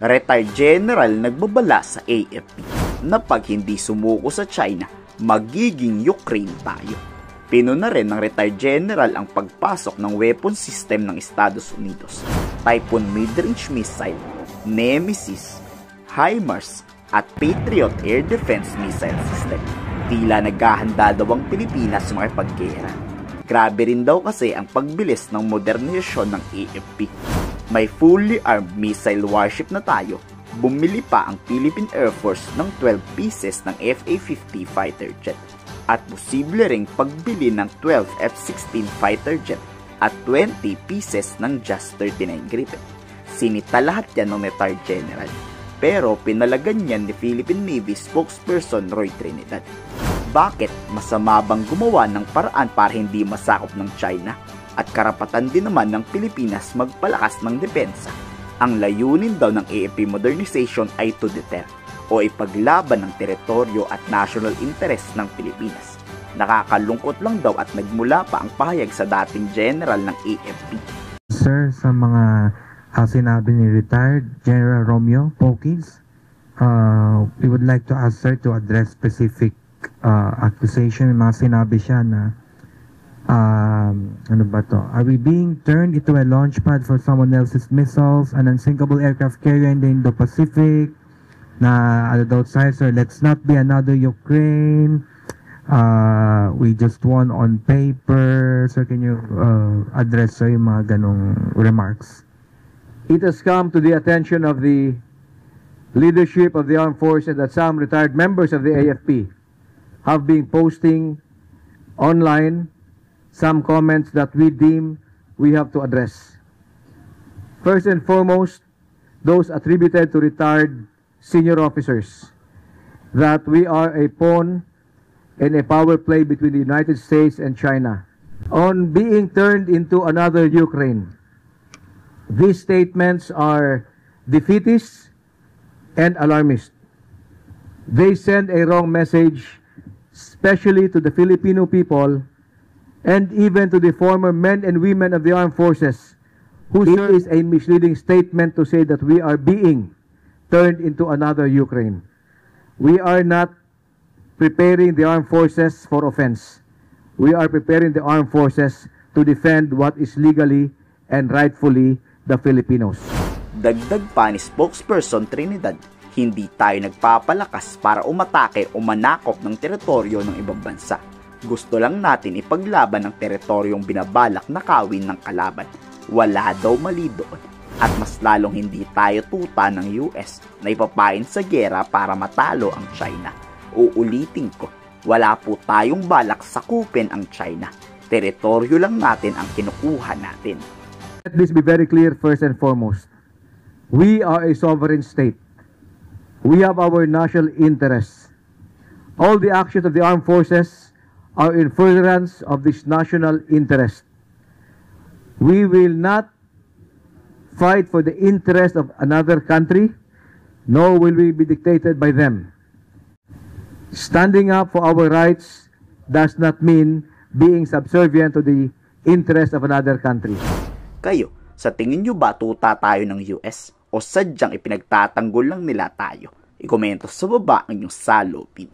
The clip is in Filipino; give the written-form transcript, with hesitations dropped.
Retired General nagbabala sa AFP na pag hindi sumuko sa China, magiging Ukraine tayo. Pinuna rin ng retired general ang pagpasok ng weapon system ng Estados Unidos, Typhoon mid-range missile, Nemesis, HIMARS at Patriot Air Defense Missile System. Tila naghahanda daw ang Pilipinas makipaggera. Grabe rin daw kasi ang pagbilis ng modernisasyon ng AFP. May fully armed missile warship na tayo. Bumili pa ang Philippine Air Force ng 12 pieces ng FA-50 fighter jet at posible ring pagbili ng 12 F-16 fighter jet at 20 pieces ng JAS 39 Gripen. Sinita lahat yan ng retired general, pero pinalagan yan ni Philippine Navy spokesperson Roy Trinidad. Bakit? Masama bang gumawa ng paraan para hindi masakop ng China? At karapatan din naman ng Pilipinas magpalakas ng depensa. Ang layunin daw ng AFP modernization ay to deter o ipaglaban ng teritoryo at national interest ng Pilipinas. Nakakalungkot lang daw at nagmula pa ang pahayag sa dating general ng AFP. Sir, sa mga sinabi ni retired General Romeo Pokis, we would like to ask sir to address specific accusation. Mga sinabi siya na ano ba to? Are we being turned into a launch pad for someone else's missiles, an unsinkable aircraft carrier in the Indo-Pacific? Na ano daw sir, let's not be another Ukraine. We just won on paper. Sir, can you address sir yung mga ganong remarks? It has come to the attention of the leadership of the armed forces that some retired members of the AFP have been posting online some comments that we deem we have to address. First and foremost, those attributed to retired senior officers, that we are a pawn in a power play between the United States and China on being turned into another Ukraine. These statements are defeatist and alarmist. They send a wrong message, especially to the Filipino people and even to the former men and women of the armed forces, who it is a misleading statement to say that we are being turned into another Ukraine. We are not preparing the armed forces for offense. We are preparing the armed forces to defend what is legally and rightfully the Filipinos. Dagdag pa ni spokesperson Trinidad, hindi tayo nagpapalakas para umatake o manakop ng teritoryo ng ibang bansa. Gusto lang natin ipaglaban ang teritoryong binabalak na kawin ng kalaban. Wala daw mali doon. At mas lalong hindi tayo tuta ng US na ipapain sa gera para matalo ang China. Uulitin ko, wala po tayong balak sakupin ang China. Teritoryo lang natin ang kinukuha natin. Let this be very clear first and foremost. We are a sovereign state. We have our national interests. All the actions of the armed forces are in furtherance of this national interest. We will not fight for the interest of another country, nor will we be dictated by them. Standing up for our rights does not mean being subservient to the interest of another country. Kayo, sa tingin nyo ba tuta tayo ng US o sadyang ipinagtatanggol lang nila tayo? I-komento sa baba ang inyong salopin.